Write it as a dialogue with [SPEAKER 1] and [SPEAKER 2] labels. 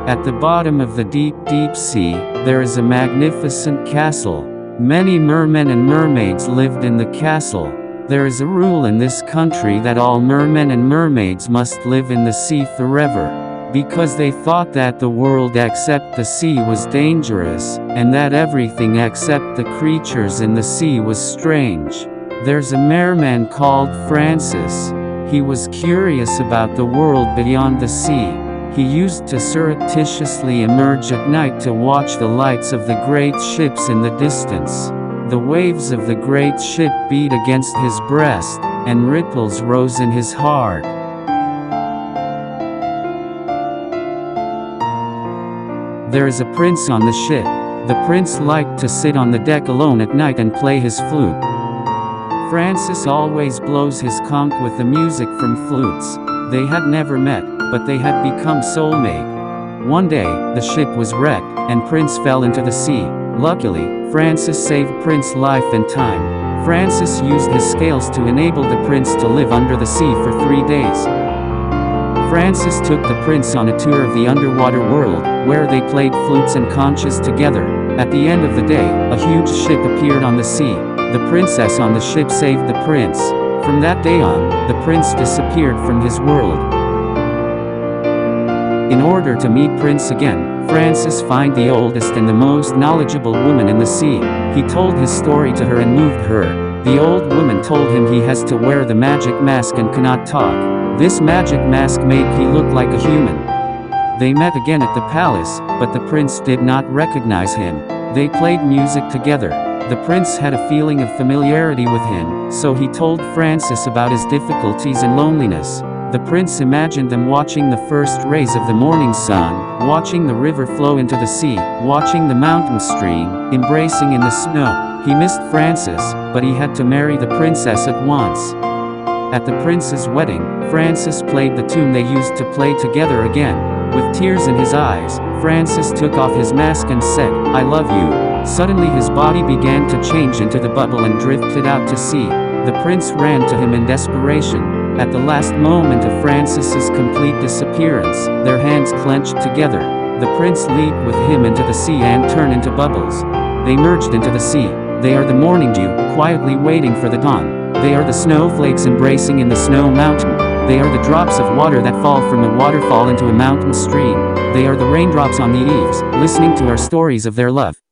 [SPEAKER 1] At the bottom of the deep, deep sea, there is a magnificent castle. Many mermen and mermaids lived in the castle. There is a rule in this country that all mermen and mermaids must live in the sea forever, because they thought that the world except the sea was dangerous, and that everything except the creatures in the sea was strange. There's a merman called Francis. He was curious about the world beyond the sea. He used to surreptitiously emerge at night to watch the lights of the great ships in the distance. The waves of the great ship beat against his breast, and ripples rose in his heart. There is a prince on the ship. The prince liked to sit on the deck alone at night and play his flute. Francis always blows his conch with the music from flutes. They had never met, but they had become soulmate. One day, the ship was wrecked, and Prince fell into the sea. Luckily, Francis saved Prince's life and time. Francis used his scales to enable the prince to live under the sea for 3 days. Francis took the prince on a tour of the underwater world, where they played flutes and conches together. At the end of the day, a huge ship appeared on the sea. The princess on the ship saved the prince. From that day on, the prince disappeared from his world. In order to meet Prince again, Francis found the oldest and the most knowledgeable woman in the sea. He told his story to her and moved her. The old woman told him he has to wear the magic mask and cannot talk. This magic mask made him look like a human. They met again at the palace, but the prince did not recognize him. They played music together. The prince had a feeling of familiarity with him, so he told Francis about his difficulties and loneliness. The prince imagined them watching the first rays of the morning sun, watching the river flow into the sea, watching the mountain stream, embracing in the snow. He missed Francis, but he had to marry the princess at once. At the prince's wedding, Francis played the tune they used to play together again. With tears in his eyes, Francis took off his mask and said, "I love you." Suddenly his body began to change into the bubble and drifted out to sea. The prince ran to him in desperation. At the last moment of Francis's complete disappearance, their hands clenched together. The prince leaped with him into the sea and turned into bubbles. They merged into the sea. They are the morning dew, quietly waiting for the dawn. They are the snowflakes embracing in the snow mountain. They are the drops of water that fall from a waterfall into a mountain stream. They are the raindrops on the eaves, listening to our stories of their love.